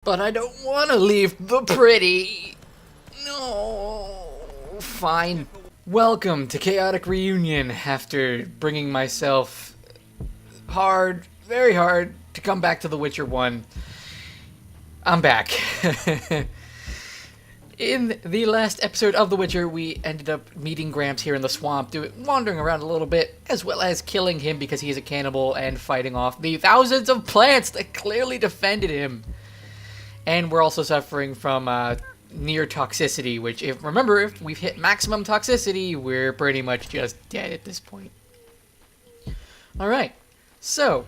But I don't want to leave the pretty. No. Fine. Welcome to Chaotic Reunion after bringing myself hard, very hard, to come back to The Witcher 1. I'm back. In the last episode of The Witcher, we ended up meeting Gramps here in the swamp, wandering around a little bit, as well as killing him because he's a cannibal and fighting off the thousands of plants that clearly defended him. And we're also suffering from near toxicity, which, if we've hit maximum toxicity, we're pretty much just dead at this point. Alright, so,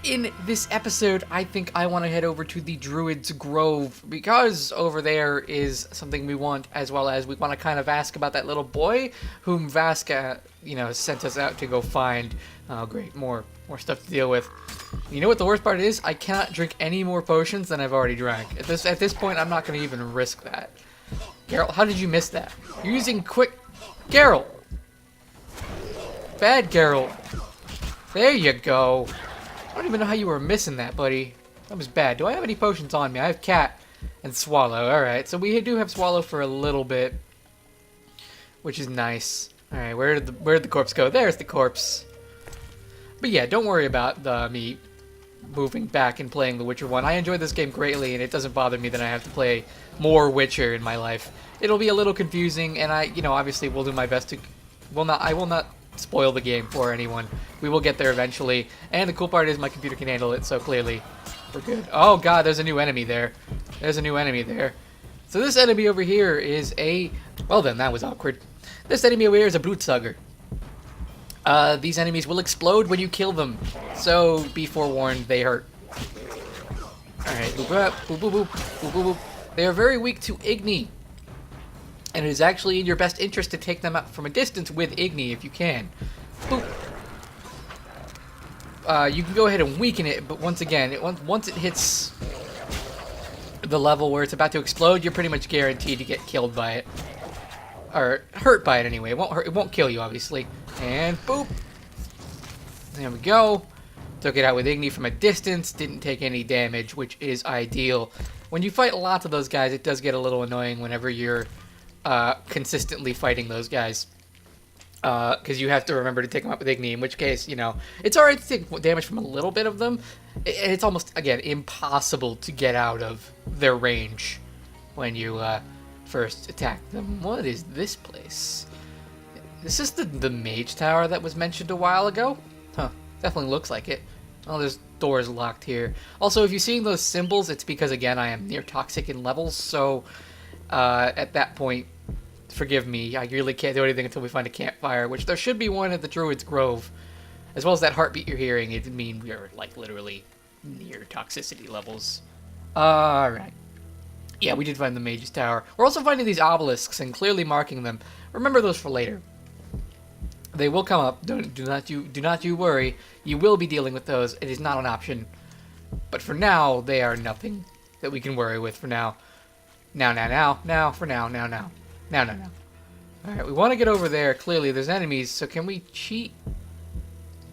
in this episode, I think I want to head over to the Druid's Grove, because over there is something we want, as well as we want to kind of ask about that little boy whom Vaska, sent us out to go find. Oh great, more stuff to deal with. You know what the worst part is? I cannot drink any more potions than I've already drank. At this point, I'm not going to even risk that. Geralt, how did you miss that? You're using quick... Geralt! Bad Geralt. There you go. I don't even know how you were missing that, buddy. That was bad. Do I have any potions on me? I have Cat and Swallow. Alright, so we do have Swallow for a little bit, which is nice. Alright, where'd the corpse go? There's the corpse. But yeah, don't worry about me moving back and playing The Witcher 1. I enjoy this game greatly, and it doesn't bother me that I have to play more Witcher in my life. It'll be a little confusing, and obviously will do my best to... I will not spoil the game for anyone. We will get there eventually, and the cool part is my computer can handle it, so clearly we're good. Oh god, there's a new enemy there. There's a new enemy there. So this enemy over here is a... Well then, that was awkward. This enemy over here is a Blutsugger. These enemies will explode when you kill them, so be forewarned, they hurt. Alright, boop, boop, boop, boop, boop, boop, boop. They are very weak to Igni, and it is actually in your best interest to take them out from a distance with Igni if you can. Boop. You can go ahead and weaken it, but once again, once it hits the level where it's about to explode, you're pretty much guaranteed to get killed by it. Or hurt by it anyway. It won't hurt, it won't kill you, obviously. And boop. There we go. Took it out with Igni from a distance. Didn't take any damage, which is ideal. When you fight lots of those guys, it does get a little annoying whenever you're consistently fighting those guys. Because you have to remember to take them out with Igni, in which case, it's alright to take damage from a little bit of them. It's almost, again, impossible to get out of their range when you first attack them. What is this place? Is this the mage tower that was mentioned a while ago? Huh, definitely looks like it. Oh, there's doors locked here. Also, if you're seeing those symbols, it's because, again, I am near toxic in levels, so at that point, forgive me, I really can't do anything until we find a campfire, which there should be one at the Druid's Grove. As well as that heartbeat you're hearing, it means we are, literally near toxicity levels. Alright. Yeah, we did find the mage's tower. We're also finding these obelisks and clearly marking them. Remember those for later. They will come up. Do not you worry. You will be dealing with those. It is not an option. But for now, they are nothing that we can worry with for now. Now. Alright, we want to get over there. Clearly, there's enemies, so can we cheat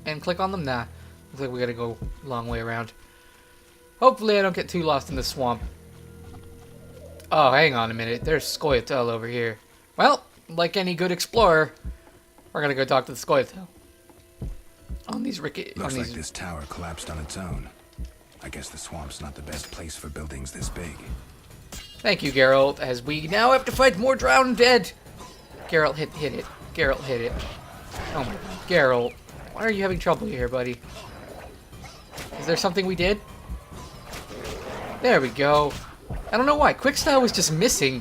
and click on them? Nah. Looks like we gotta go a long way around. Hopefully I don't get too lost in the swamp. Oh, hang on a minute. There's Scoia'tael over here. Well, like any good explorer, we're gonna go talk to the Scoia'tael. Looks like this tower collapsed on its own. I guess the swamp's not the best place for buildings this big. Thank you, Geralt, as we now have to fight more drowned dead. Geralt, hit it. Geralt, hit it. Oh my god. Geralt, why are you having trouble here, buddy? Is there something we did? There we go. I don't know why. Quickstyle was just missing.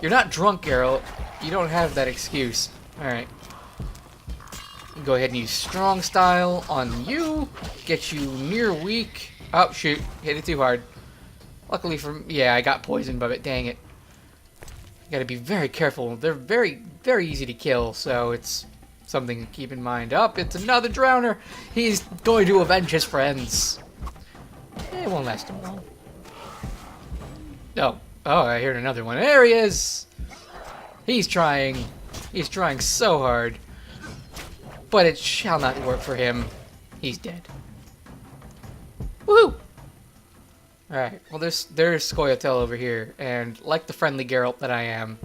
You're not drunk, Geralt. You don't have that excuse. Alright. Go ahead and use strong style on you. Get you near weak. Oh, shoot. Hit it too hard. Luckily yeah, I got poisoned by it. Dang it. You gotta be very careful. They're very, very easy to kill, so it's something to keep in mind. Up, it's another drowner. He's going to avenge his friends. It won't last him long. Oh, I heard another one. There he is. He's trying so hard. But it shall not work for him. He's dead. Woohoo! Alright, well there's Scoia'tael over here, and like the friendly Geralt that I am...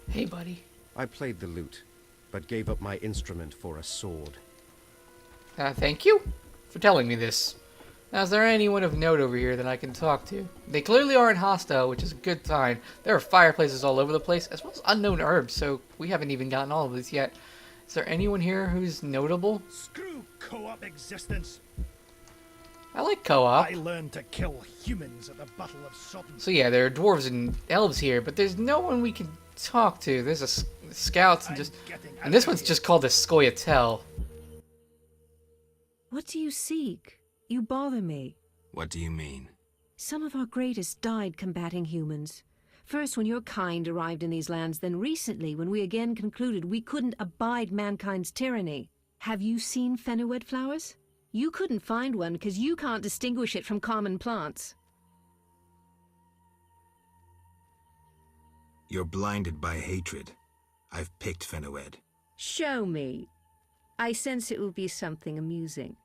Hey, buddy. I played the lute, but gave up my instrument for a sword. Thank you for telling me this. Now, is there anyone of note over here that I can talk to? They clearly aren't hostile, which is a good sign. There are fireplaces all over the place, as well as unknown herbs, so we haven't even gotten all of this yet. Is there anyone here who's notable? Screw co-op existence. I like co-op. I learned to kill humans at the Battle of Sodden. So yeah, there are dwarves and elves here, but there's no one we can talk to. There's scouts and just... And this one's just called a Scoia'tael. What do you seek? You bother me. What do you mean? Some of our greatest died combating humans. First when your kind arrived in these lands, then recently when we again concluded we couldn't abide mankind's tyranny. Have you seen Fenoued flowers? You couldn't find one because you can't distinguish it from common plants. You're blinded by hatred. I've picked Fenoued. Show me. I sense it will be something amusing.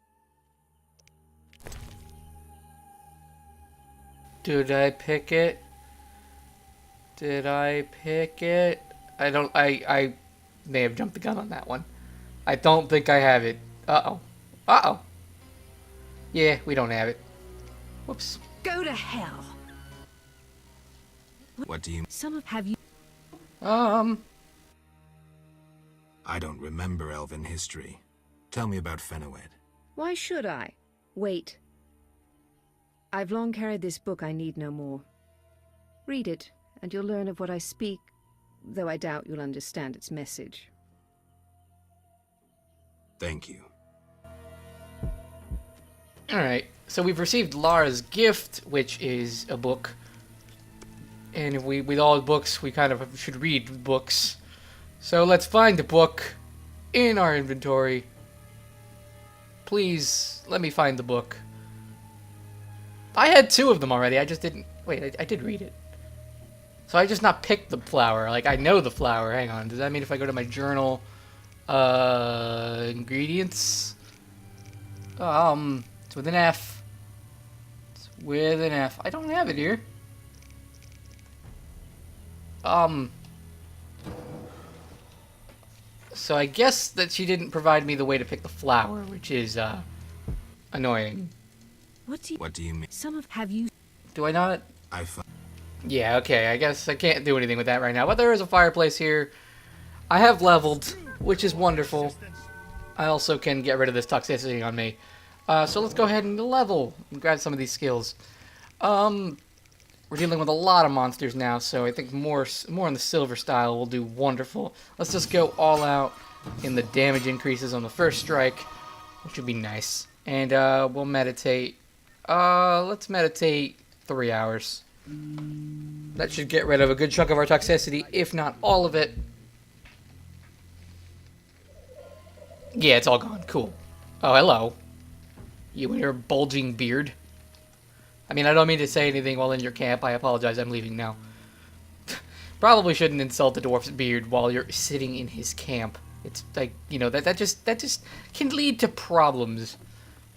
Did I pick it? Did I pick it? I may have jumped the gun on that one. I don't think I have it. Uh-oh. Uh-oh. Yeah, we don't have it. Whoops. Go to hell. What do you... Have you... Um... I don't remember elven history. Tell me about Fenoued. Why should I? Wait. I've long carried this book I need no more. Read it, and you'll learn of what I speak, though I doubt you'll understand its message. Thank you. Alright, so we've received Lara's gift, which is a book. And with all books, we kind of should read books. So let's find the book in our inventory. Please, let me find the book. I had 2 of them already, I just didn't... Wait, I did read it. So I just not picked the flower. Like, I know the flower. Hang on, does that mean if I go to my journal... ingredients? It's with an F. It's with an F. I don't have it here. So I guess that she didn't provide me the way to pick the flower, which is, annoying. What do you mean? Have you... Do I not? Yeah, okay, I guess I can't do anything with that right now. But there is a fireplace here. I have leveled, which is wonderful. I also can get rid of this toxicity on me. So let's go ahead and level and grab some of these skills. We're dealing with a lot of monsters now, so I think more in the silver style will do wonderful. Let's just go all out in the damage increases on the first strike, which would be nice. And we'll meditate. Let's meditate 3 hours. That should get rid of a good chunk of our toxicity, if not all of it. Yeah, it's all gone. Cool. Oh, hello. You and your bulging beard. I mean, I don't mean to say anything while in your camp. I apologize. I'm leaving now. Probably shouldn't insult the dwarf's beard while you're sitting in his camp. It's like, you know, that just can lead to problems.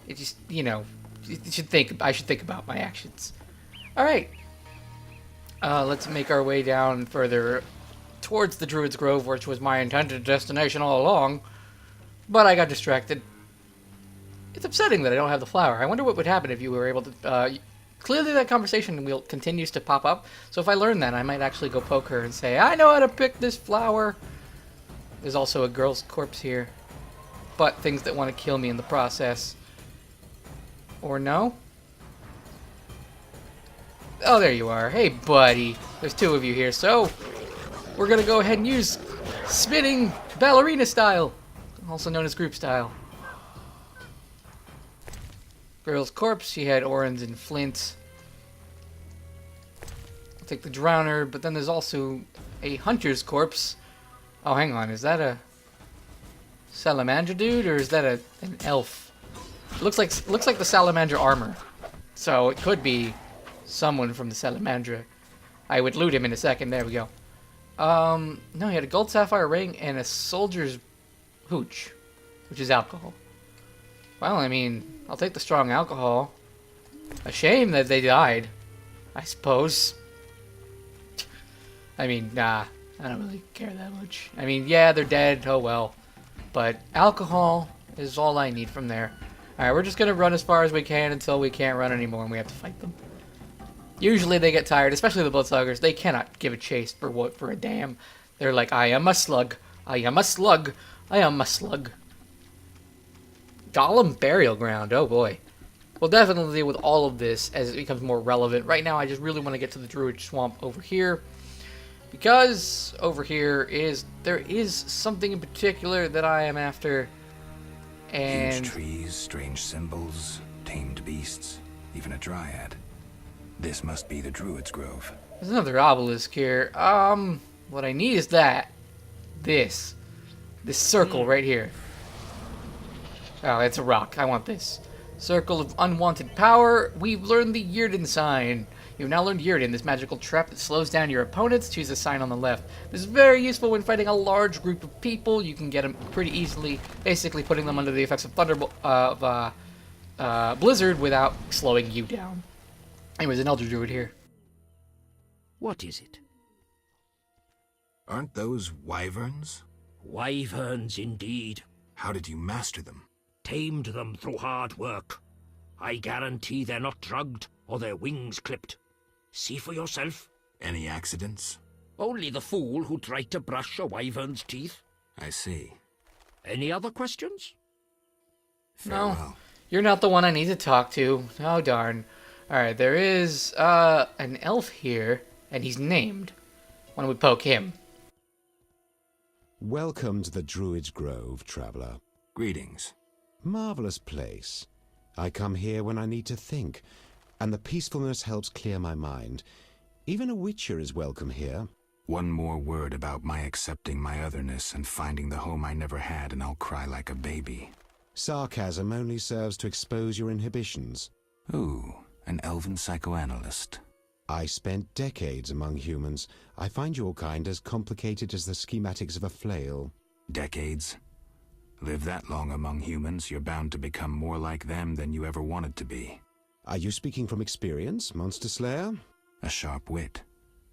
It just, you know, I should think about my actions. All right. Let's make our way down further towards the Druid's Grove, which was my intended destination all along. But I got distracted. It's upsetting that I don't have the flower. I wonder what would happen if you were able to... clearly that conversation continues to pop up. So if I learn that, I might actually go poke her and say, I know how to pick this flower. There's also a girl's corpse here. But things that want to kill me in the process. Or no? Oh, there you are. Hey, buddy. There's 2 of you here, so... We're gonna go ahead and use spinning ballerina style. Also known as group style. Girl's corpse, she had Orans and Flint. I'll take the Drowner, but then there's also a Hunter's corpse. Oh, hang on, is that a Salamander dude, or is that an elf? It looks like the Salamander armor. So it could be someone from the Salamandra. I would loot him in a second, there we go. No, he had a gold sapphire ring and a soldier's hooch, which is alcohol. Well, I mean, I'll take the strong alcohol. A shame that they died. I suppose. I mean, nah, I don't really care that much. I mean, yeah, they're dead, oh well. But alcohol is all I need from there. Alright, we're just gonna run as far as we can until we can't run anymore and we have to fight them. Usually they get tired, especially the Bloodsuckers. They cannot give a chase for a damn. They're like, I am a slug. I am a slug. I am a slug. Golem Burial Ground, oh boy. We'll definitely deal with all of this as it becomes more relevant. Right now, I just really want to get to the Druid Swamp over here. Because over here there is something in particular that I am after. And huge trees, strange symbols, tamed beasts, even a dryad. This must be the Druid's Grove. there's another obelisk here. What I need is that. This circle right here. Oh, it's a rock. I want this. Circle of unwanted power. We've learned the Yrden sign. You've now learned Yrden, this magical trap that slows down your opponents. Choose the sign on the left. This is very useful when fighting a large group of people. You can get them pretty easily, basically putting them under the effects of Blizzard without slowing you down. Anyways, an Elder Druid here. What is it? Aren't those wyverns? Wyverns indeed. How did you master them? Tamed them through hard work. I guarantee they're not drugged or their wings clipped. See for yourself. Any accidents? Only the fool who tried to brush a wyvern's teeth. I see. Any other questions? Farewell. You're not the one I need to talk to. Oh, darn. Alright, there is, an elf here, and he's named. Why don't we poke him? Welcome to the Druid's Grove, traveler. Greetings. Marvelous place. I come here when I need to think, and the peacefulness helps clear my mind. Even a witcher is welcome here. One more word about my accepting my otherness and finding the home I never had, and I'll cry like a baby. Sarcasm only serves to expose your inhibitions. Ooh, an elven psychoanalyst. I spent decades among humans. I find your kind as complicated as the schematics of a flail. Decades? Live that long among humans, you're bound to become more like them than you ever wanted to be. Are you speaking from experience, Monster Slayer? A sharp wit.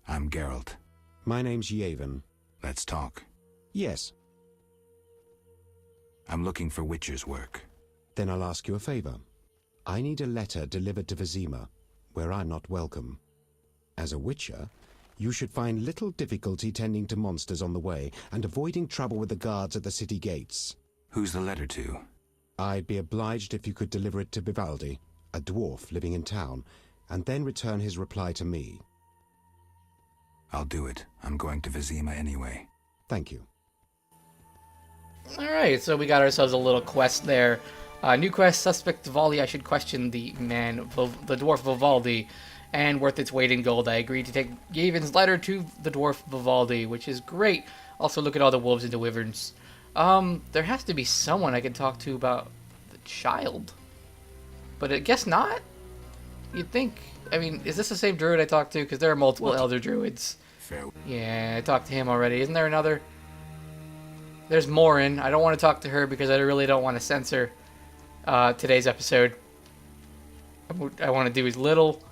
I'm Geralt. My name's Yavin. Let's talk. Yes. I'm looking for Witcher's work. Then I'll ask you a favor. I need a letter delivered to Vizima, where I'm not welcome. As a Witcher, you should find little difficulty tending to monsters on the way and avoiding trouble with the guards at the city gates. Who's the letter to? I'd be obliged if you could deliver it to Vivaldi, a dwarf living in town, and then return his reply to me. I'll do it. I'm going to Vizima anyway. Thank you. Alright, so we got ourselves a little quest there. New quest, suspect Vivaldi. I should question the dwarf Vivaldi, and worth its weight in gold. I agreed to take Yavin's letter to the dwarf Vivaldi, which is great. Also, look at all the wolves and the wyverns. There has to be someone I can talk to about the child. But I guess not? You'd think. I mean, is this the same druid I talked to? Because there are multiple elder druids. Fair. Yeah, I talked to him already. Isn't there another? There's Morin. I don't want to talk to her because I really don't want to censor today's episode. I want to do as little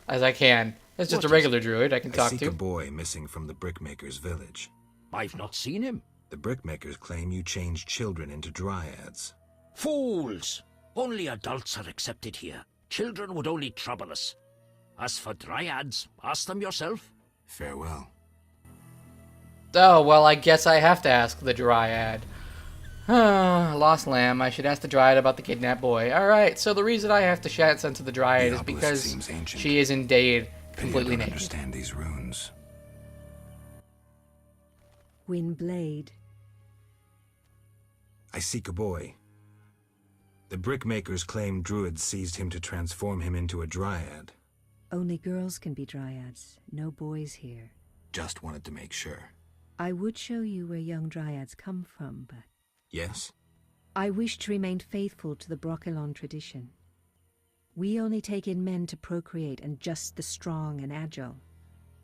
as I can. It's just a regular druid I can talk I seek to. a boy missing from the Brickmaker's village. I've not seen him. The Brickmakers claim you changed children into dryads. Fools! Only adults are accepted here. Children would only trouble us. As for dryads, ask them yourself. Farewell. Oh, well, I guess I have to ask the dryad. Lost lamb. I should ask the dryad about the kidnapped boy. Alright, so the reason I have to send to the dryad is obelisk because seems ancient. she is indeed Pity I completely don't naked. understand these runes. Windblade. I seek a boy. The Brickmakers claim druids seized him to transform him into a dryad. Only girls can be dryads. No boys here. Just wanted to make sure. I would show you where young dryads come from, but Yes? I wish to remain faithful to the Brokilon tradition. We only take in men to procreate, and just the strong and agile.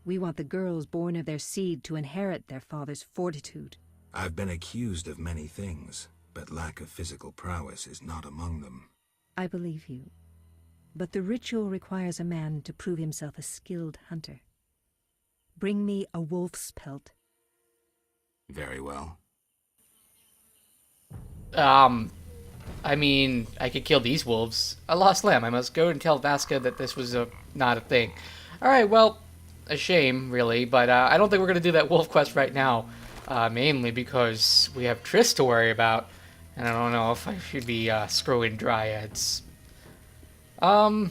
We want the girls born of their seed to inherit their father's fortitude. I've been accused of many things, but lack of physical prowess is not among them. I believe you. but the ritual requires a man to prove himself a skilled hunter. Bring me a wolf's pelt. Very well. I mean, I could kill these wolves. A lost lamb. I must go and tell Vasca that this was not a thing. Alright, well, a shame, really, but I don't think we're going to do that wolf quest right now. Mainly because we have Triss to worry about, and I don't know if I should be screwing dryads. Because,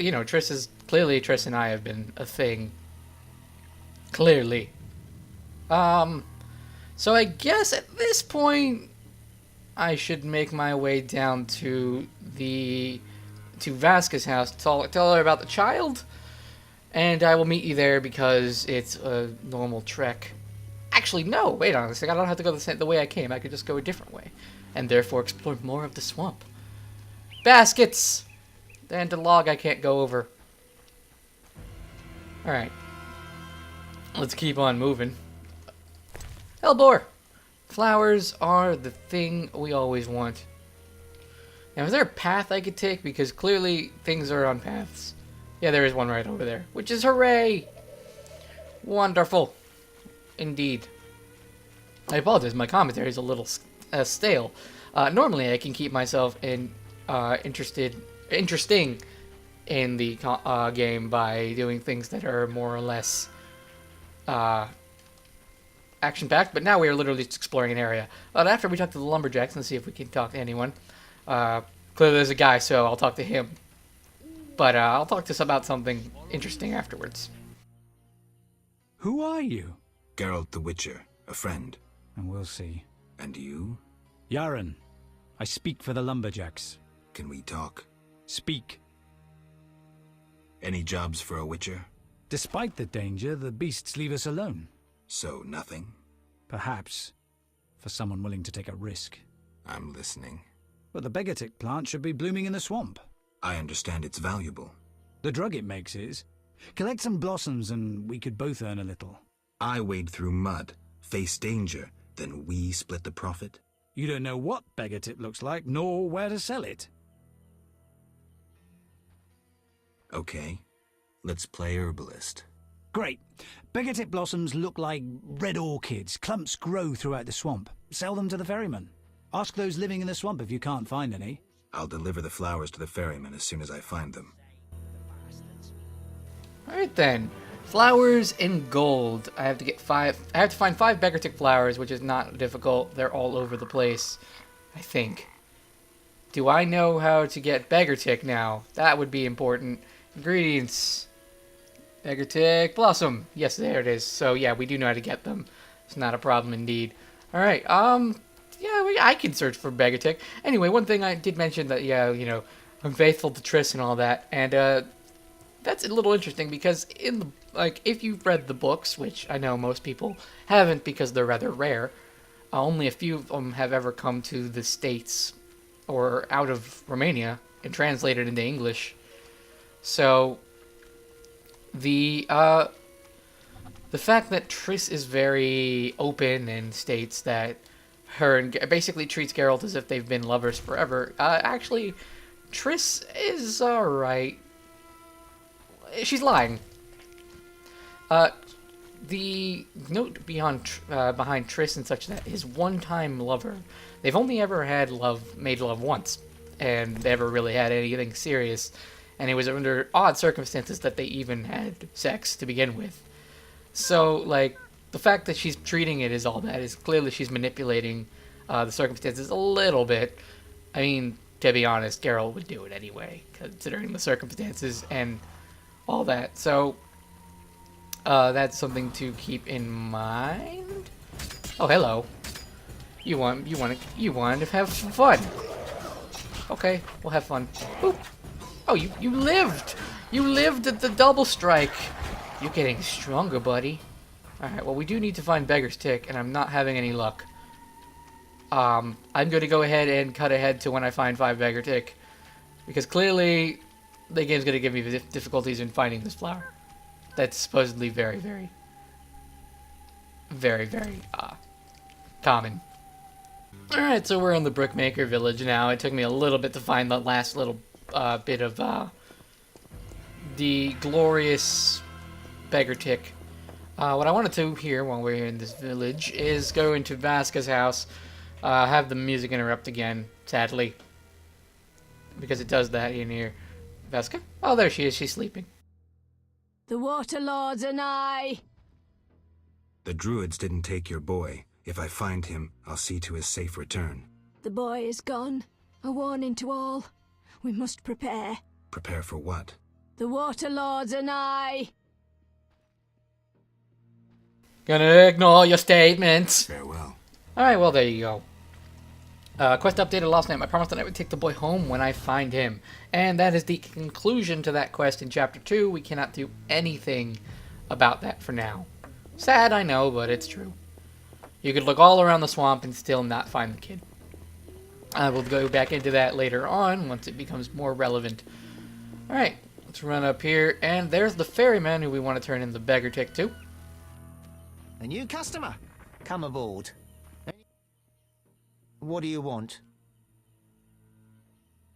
you know, Triss and I have been a thing. Clearly. So I guess at this point, I should make my way down to Vasca's house, tell her about the child, and I will meet you there because it's a normal trek. Actually, no, wait on a second, I don't have to go the way I came, I could just go a different way, and therefore explore more of the swamp. Baskets! And a log I can't go over. Alright. Let's keep on moving. Hellbore! Flowers are the thing we always want. Now, is there a path I could take? Because clearly things are on paths. Yeah, there is one right over there. Which is hooray! Wonderful. Indeed. I apologize, my commentary is a little stale. Normally I can keep myself interesting in the game by doing things that are more or less action-packed, but now we are literally just exploring an area. But after we talk to the lumberjacks and see if we can talk to anyone. Clearly there's a guy, so I'll talk to him. But I'll talk to us about something interesting afterwards. Who are you? Geralt the Witcher, a friend. And we'll see. And you? Yaren. I speak for the lumberjacks. Can we talk? Speak. Any jobs for a Witcher? Despite the danger, the beasts leave us alone. So nothing? Perhaps. For someone willing to take a risk. I'm listening. But the Begatic plant should be blooming in the swamp. I understand it's valuable. The drug it makes is. Collect some blossoms and we could both earn a little. I wade through mud, face danger, then we split the profit? You don't know what Begatip looks like, nor where to sell it. Okay, let's play herbalist. Great. Begatip blossoms look like red orchids. Clumps grow throughout the swamp. Sell them to the ferryman. Ask those living in the swamp if you can't find any. I'll deliver the flowers to the ferryman as soon as I find them. Alright then. Flowers in gold. I have to find 5 Begatic flowers, which is not difficult. They're all over the place, I think. Do I know how to get Begatic now? That would be important. Ingredients. Begatic blossom. Yes, there it is. So yeah, we do know how to get them. It's not a problem indeed. Alright, yeah, I can search for Begatic. Anyway, one thing I did mention that, yeah, you know, I'm faithful to Triss and all that, and that's a little interesting because in the, like, if you've read the books, which I know most people haven't because they're rather rare, only a few of them have ever come to the States or out of Romania and translated into English. So the fact that Triss is very open and states that her and basically treats Geralt as if they've been lovers forever. Actually, Triss is alright. She's lying. The note behind Triss and such that his one-time lover, they've only ever made love once, and they never really had anything serious, and it was under odd circumstances that they even had sex to begin with. So, like, the fact that she's treating it as all that is clearly she's manipulating the circumstances a little bit. I mean, to be honest, Geralt would do it anyway, considering the circumstances and all that. So, that's something to keep in mind. Oh, hello. You want to have some fun? Okay, we'll have fun. Boop. Oh, you lived. You lived at the double strike. You're getting stronger, buddy. Alright, well, we do need to find Beggar's Tick, and I'm not having any luck. I'm going to go ahead and cut ahead to when I find 5 Beggar Tick, because clearly the game's going to give me difficulties in finding this flower. That's supposedly very, very, very, very, common. Alright, so we're in the Brickmaker village now. It took me a little bit to find the last little bit of the glorious beggar tick. What I wanted to here while we're here in this village is go into Vasca's house, have the music interrupt again, sadly. Because it does that in here. Vasca? Oh, there she is. She's sleeping. The Water Lords and I. The druids didn't take your boy. If I find him, I'll see to his safe return. The boy is gone. A warning to all. We must prepare. Prepare for what? The Water Lords and I. Gonna ignore your statements. Farewell. Alright, well, there you go. Quest updated last night. I promised that I would take the boy home when I find him. And that is the conclusion to that quest in Chapter 2. We cannot do anything about that for now. Sad, I know, but it's true. You could look all around the swamp and still not find the kid. I will go back into that later on once it becomes more relevant. Alright, let's run up here. And there's the ferryman who we want to turn in the beggar tick to. A new customer. Come aboard. What do you want?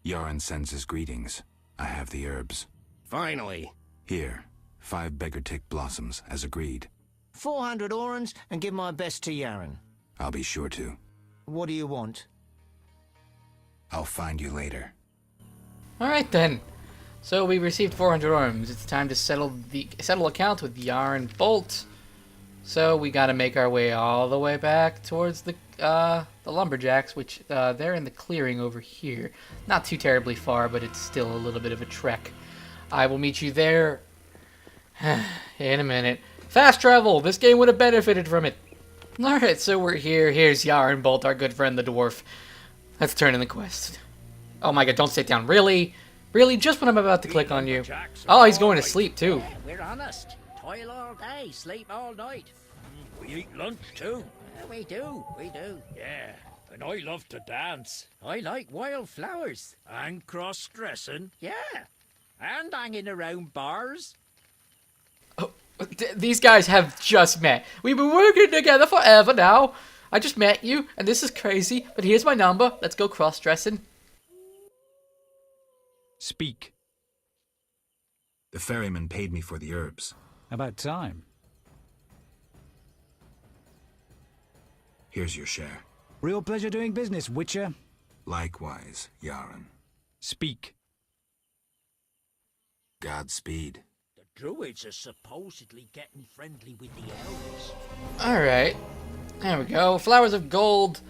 Yaron sends his greetings. I have the herbs. Finally. Here, 5 beggar tick blossoms, as agreed. 400 orans and give my best to Yaron. I'll be sure to. What do you want? I'll find you later. Alright then. So we received 400 orms. It's time to settle accounts with Yaron Bolt. So we gotta make our way all the way back towards the lumberjacks, which they're in the clearing over here. Not too terribly far, but it's still a little bit of a trek. I will meet you there in a minute. Fast travel! This game would have benefited from it. Alright, so we're here. Here's Yaron Bolt, our good friend the dwarf. Let's turn in the quest. Oh my god, don't sit down. Really? Really? Just when I'm about to click on you. Oh, he's going to sleep too. Yeah, we're honest. Toil all day, sleep all night. We eat lunch too. We do. Yeah, and I love to dance. I like wildflowers. And cross-dressing. Yeah, and hanging around bars. These guys have just met. We've been working together forever now. I just met you, and this is crazy, but here's my number. Let's go cross-dressing. Speak. The ferryman paid me for the herbs. About time. Here's your share. Real pleasure doing business, Witcher. Likewise, Yaron. Speak. Godspeed. The druids are supposedly getting friendly with the elves. Alright. There we go. Flowers of Gold.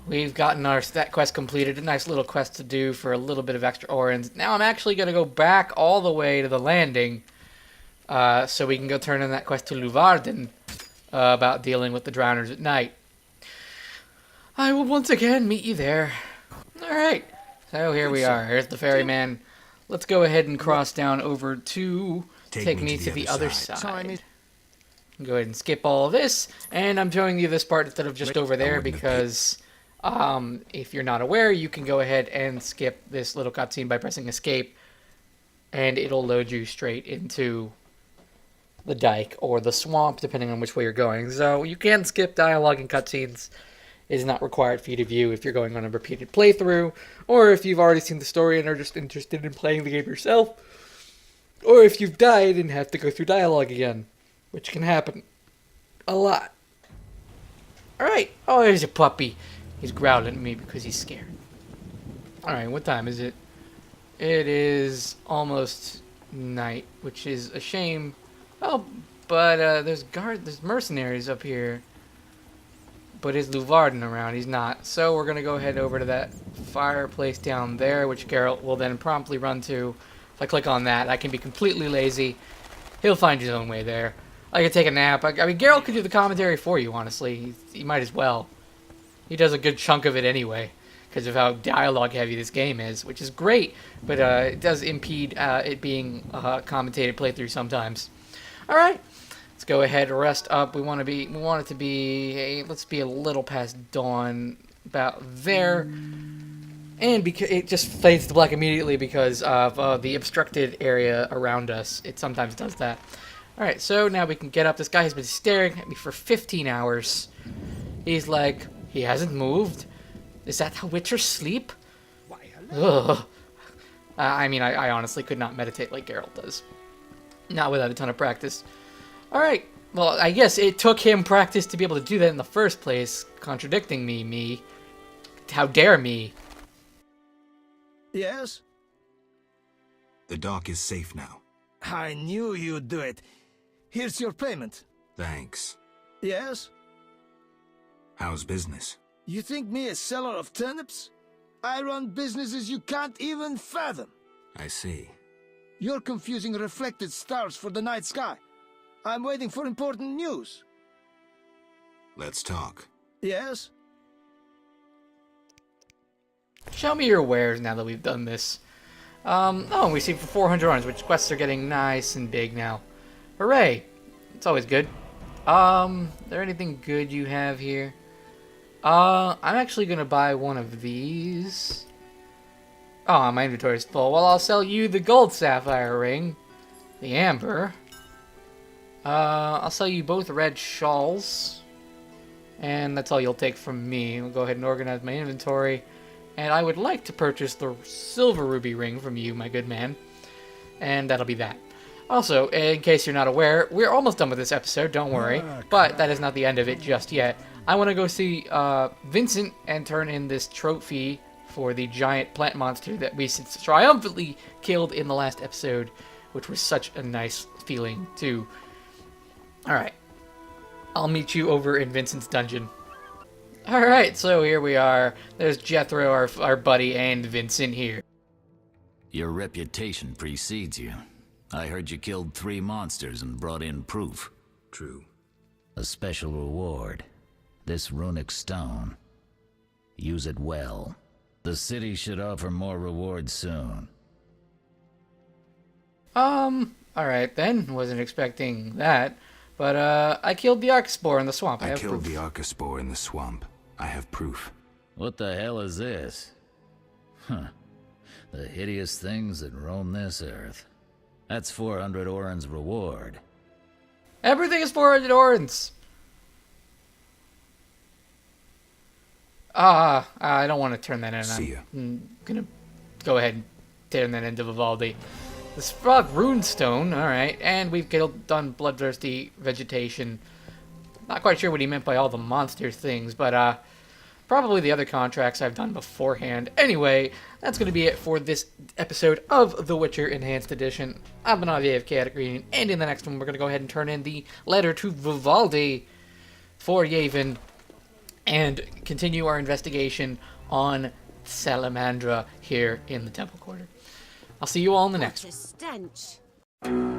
We've gotten our stat quest completed. A nice little quest to do for a little bit of extra orans. Now I'm actually going to go back all the way to the landing. So we can go turn in that quest to Luvarden. About dealing with the drowners at night. I will once again meet you there. Alright. So here we are. Here's the ferryman. Let's go ahead and cross down over to take me to the other side. Go ahead and skip all of this. And I'm showing you this part instead of just over there because if you're not aware, you can go ahead and skip this little cutscene by pressing escape. And it'll load you straight into the dike or the swamp, depending on which way you're going. So you can skip dialogue and cutscenes. It is not required for you to view if you're going on a repeated playthrough, or if you've already seen the story and are just interested in playing the game yourself, or if you've died and have to go through dialogue again, which can happen a lot. Alright, oh, there's a puppy. He's growling at me because he's scared. Alright, what time is it? It is almost night, which is a shame. Oh, but there's mercenaries up here. But is Luvarden around? He's not. So we're going to go ahead over to that fireplace down there, which Geralt will then promptly run to. If I click on that, I can be completely lazy. He'll find his own way there. I could take a nap. I mean, Geralt could do the commentary for you, honestly. He might as well. He does a good chunk of it anyway, because of how dialogue-heavy this game is, which is great, but it does impede it being a commentated playthrough sometimes. Alright. Let's go ahead and rest up. We want it to be, hey, let's be a little past dawn, about there. And because it just fades to black immediately because of the obstructed area around us. It sometimes does that. Alright, so now we can get up. This guy has been staring at me for 15 hours. He's like, he hasn't moved. Is that how Witchers sleep? Why, hello. Ugh. I mean, I honestly could not meditate like Geralt does. Not without a ton of practice. Alright, well, I guess it took him practice to be able to do that in the first place. Contradicting me. How dare me? Yes? The dock is safe now. I knew you'd do it. Here's your payment. Thanks. Yes? How's business? You think me a seller of turnips? I run businesses you can't even fathom. I see. You're confusing reflected stars for the night sky. I'm waiting for important news. Let's talk. Yes? Show me your wares now that we've done this. Oh, we see for 400 orange, which quests are getting nice and big now. Hooray! It's always good. There anything good you have here? I'm actually gonna buy one of these. Oh, my inventory's full. Well, I'll sell you the gold sapphire ring. The amber. I'll sell you both red shawls. And that's all you'll take from me. We'll go ahead and organize my inventory. And I would like to purchase the silver ruby ring from you, my good man. And that'll be that. Also, in case you're not aware, we're almost done with this episode, don't worry. But that is not the end of it just yet. I want to go see Vincent and turn in this trophy for the giant plant monster that we triumphantly killed in the last episode, which was such a nice feeling, too. Alright. I'll meet you over in Vincent's dungeon. Alright, so here we are. There's Jethro, our buddy, and Vincent here. Your reputation precedes you. I heard you killed 3 monsters and brought in proof. True. A special reward. This runic stone. Use it well. The city should offer more rewards soon. Alright then. Wasn't expecting that. But, I killed the Archespore in the swamp. I killed the Archespore in the swamp. I have proof. What the hell is this? Huh. The hideous things that roam this earth. That's 400 Oren's reward. Everything is 400 Orens! I don't want to turn that in. See ya. I'm gonna go ahead and turn that into Vivaldi. The Frog Runestone, alright, and we've done bloodthirsty vegetation. Not quite sure what he meant by all the monster things, but probably the other contracts I've done beforehand. Anyway, that's going to be it for this episode of The Witcher Enhanced Edition. I've been on the AFK Green, and in the next one we're going to go ahead and turn in the letter to Vivaldi for Yavin, and continue our investigation on Salamandra here in the Temple Quarter. I'll see you all in the next one. What a stench.